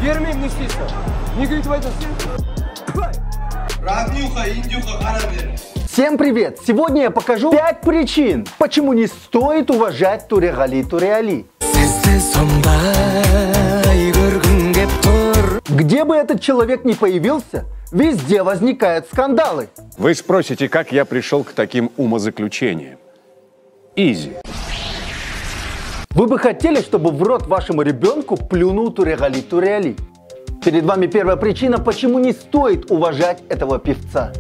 Бермеймін, не істейсің? Неге өйтіп айтасың? Раднюха, индюха, қара бер. Всем привет! Сегодня я покажу 5 причин, почему не стоит уважать Төреғали Төреәли. Где бы этот человек ни появился, везде возникают скандалы. Вы спросите, как я пришел к таким умозаключениям. Изи. Вы бы хотели, чтобы в рот вашему ребенку плюнул Төреғали Төреәли? Перед вами первая причина, почему не стоит уважать этого певца.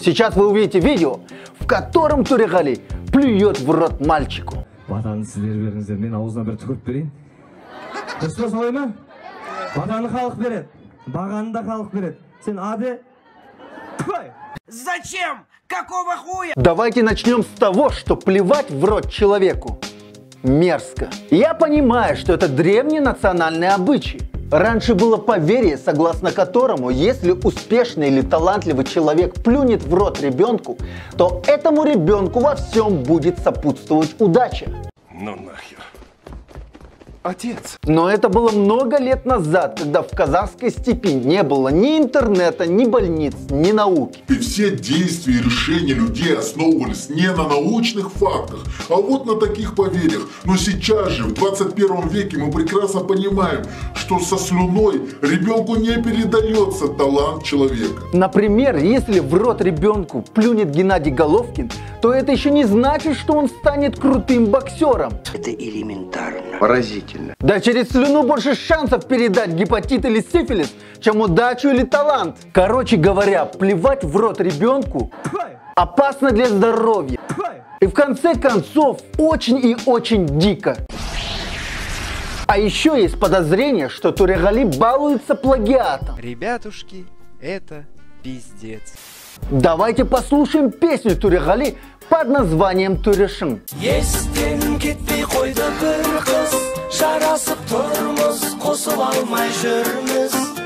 Сейчас вы увидите видео, в котором Төреғали плюет в рот мальчику. Батаны сіздер беріңіздер, мен аузына бір түкіріп берейін. Дұрыс солай ма? Батаны халық береді, бағаны да халық береді. Сен аде? Зачем? Какого хуя? Давайте начнем с того, что плевать в рот человеку мерзко. Я понимаю, что это древний национальный обычай. Раньше было поверье, согласно которому, если успешный или талантливый человек плюнет в рот ребенку, то этому ребенку во всем будет сопутствовать удача. Ну нахер. Отец. Но это было много лет назад, когда в казахской степи не было ни интернета, ни больниц, ни науки. И все действия и решения людей основывались не на научных фактах, а вот на таких поверьях. Но сейчас же, в 21 веке, мы прекрасно понимаем, что со слюной ребенку не передается талант человека. Например, если в рот ребенку плюнет Геннадий Головкин, то это еще не значит, что он станет крутым боксером. Это элементарно. Поразительно. Да через слюну больше шансов передать гепатит или сифилис, чем удачу или талант. Короче говоря, плевать в рот ребенку опасно для здоровья. И в конце концов, очень и очень дико. А еще есть подозрение, что Төреғали балуется плагиатом. Ребятушки, это пиздец. Давайте послушаем песню Төреғали под названием Төрешің.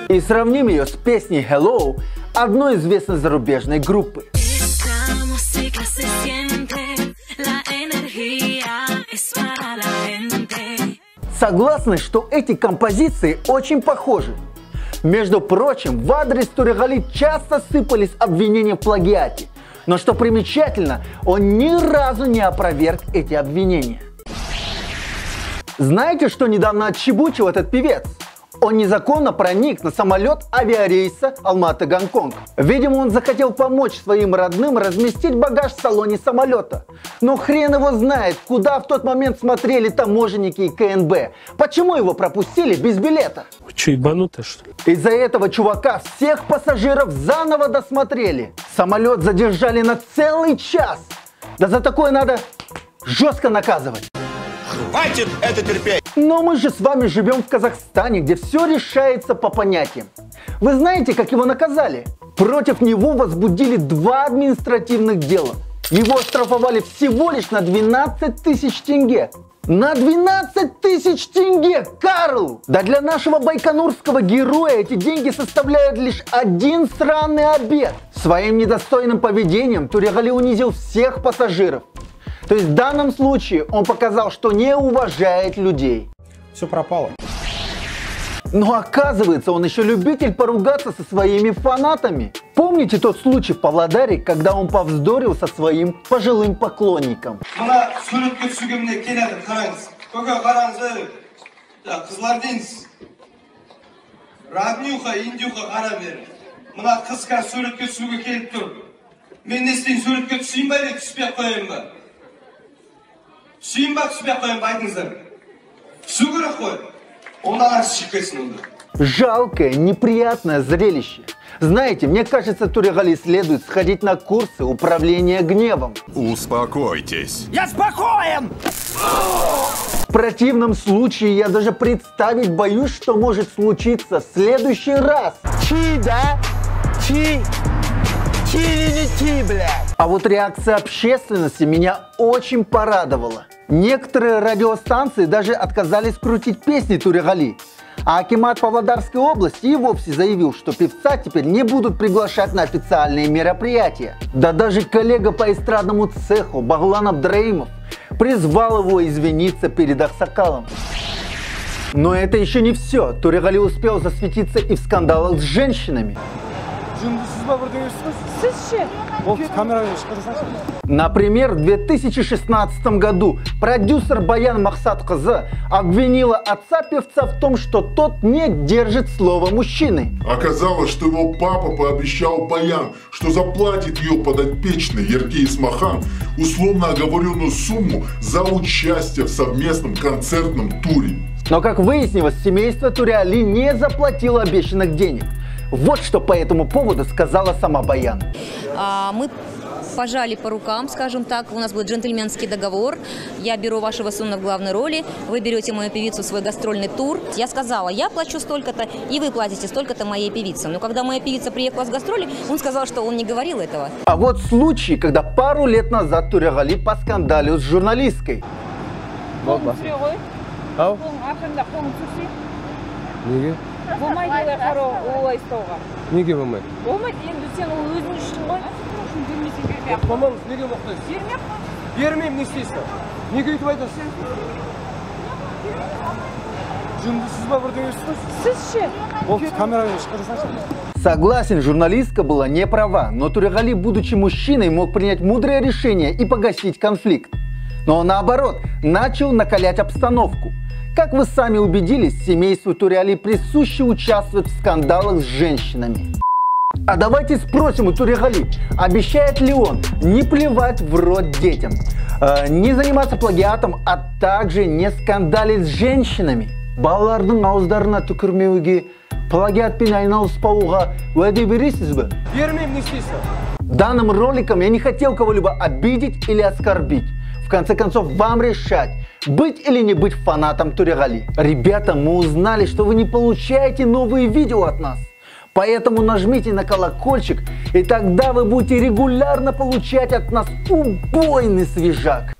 И сравним ее с песней Hello одной известной зарубежной группы. Согласны, что эти композиции очень похожи? Между прочим, в адрес Төреғали часто сыпались обвинения в плагиате. Но что примечательно, он ни разу не опроверг эти обвинения. Знаете, что недавно отчебучил этот певец? Он незаконно проник на самолет авиарейса Алматы-Гонконг. Видимо, он захотел помочь своим родным разместить багаж в салоне самолета. Но хрен его знает, куда в тот момент смотрели таможенники и КНБ. Почему его пропустили без билета? Вы что, ебанутые, что ли? Из-за этого чувака всех пассажиров заново досмотрели. Самолет задержали на целый час. Да за такое надо жестко наказывать. Хватит это терпеть! Но мы же с вами живем в Казахстане, где все решается по понятиям. Вы знаете, как его наказали? Против него возбудили 2 административных дела. Его оштрафовали всего лишь на 12 тысяч тенге. На 12 тысяч тенге, Карл! Да для нашего байконурского героя эти деньги составляют лишь один сраный обед. Своим недостойным поведением Төреғали унизил всех пассажиров. То есть в данном случае он показал, что не уважает людей. Все пропало. Но оказывается, он еще любитель поругаться со своими фанатами. Помните тот случай в Павлодаре, когда он повздорил со своим пожилым поклонником? Раднюха, индюха, қара бер. Мына қызға суретке түсуге келіп тұр. Мен не істейін, суретке түсейін ба, түспей қояйын ба? Түсейін ба, түспей қояйын ба, айтыңыздар. Түсу керек қой. Ондан ары шығып кетсін онда. Жалкое, неприятное зрелище. Знаете, мне кажется, Төреғали следует сходить на курсы управления гневом. Успокойтесь. Я спокоен! В противном случае я даже представить боюсь, что может случиться в следующий раз. Чи, да? Чи. Чи или не чи, блядь? А вот реакция общественности меня очень порадовала. Некоторые радиостанции даже отказались крутить песни Төреғали. А акимат Павлодарской области и вовсе заявил, что певца теперь не будут приглашать на официальные мероприятия. Да даже коллега по эстрадному цеху Бағлан Абдраимов призвал его извиниться перед Аксакалом. Но это еще не все. Төреғали успел засветиться и в скандалах с женщинами. Например, в 2016 году продюсер Баян Мақсатқызы обвинила отца певца в том, что тот не держит слово мужчины. Оказалось, что его папа пообещал Баян, что заплатит ее подопечный Ерке Исмахан условно оговоренную сумму за участие в совместном концертном туре. Но, как выяснилось, семейство Төреғали не заплатило обещанных денег. Вот что по этому поводу сказала сама Баян. Мы пожали по рукам, скажем так, у нас будет джентльменский договор. Я беру вашего сына в главной роли, вы берете мою певицу в свой гастрольный тур. Я сказала, я плачу столько-то, и вы платите столько-то моей певице. Но когда моя певица приехала с гастроли, он сказал, что он не говорил этого. А вот случай, когда пару лет назад Төреғали поскандалил с журналисткой. Болмайды олай істеуға. Неге болмайды? Болмайды, енді сен ол өзің үшін ғой. Мамаңыз неге мұқтаж? Бермеймін, не істейсің? Неге өйтіп айтасың? Жындысыз ба бірдеңе істейсіз? Сіз ше? Ол камераға шығарсаңшы. Согласен, журналистка была не права, но Төреғали, будучи мужчиной, мог принять мудрое решение и погасить конфликт. Но наоборот, начал накалять обстановку. Как вы сами убедились, семейству Төреғали присуще участвовать в скандалах с женщинами. А давайте спросим у Төреғали, обещает ли он не плевать в рот детям, не заниматься плагиатом, а также не скандалить с женщинами. Балалардың ауыздарына түкірмеуге, плагиатпен айналыспауға уәде бересіз бе? Бермеймін, не істейсің? Данным роликом я не хотел кого-либо обидеть или оскорбить. В конце концов, вам решать, быть или не быть фанатом Төреғали. Ребята, мы узнали, что вы не получаете новые видео от нас. Поэтому нажмите на колокольчик, и тогда вы будете регулярно получать от нас убойный свежак.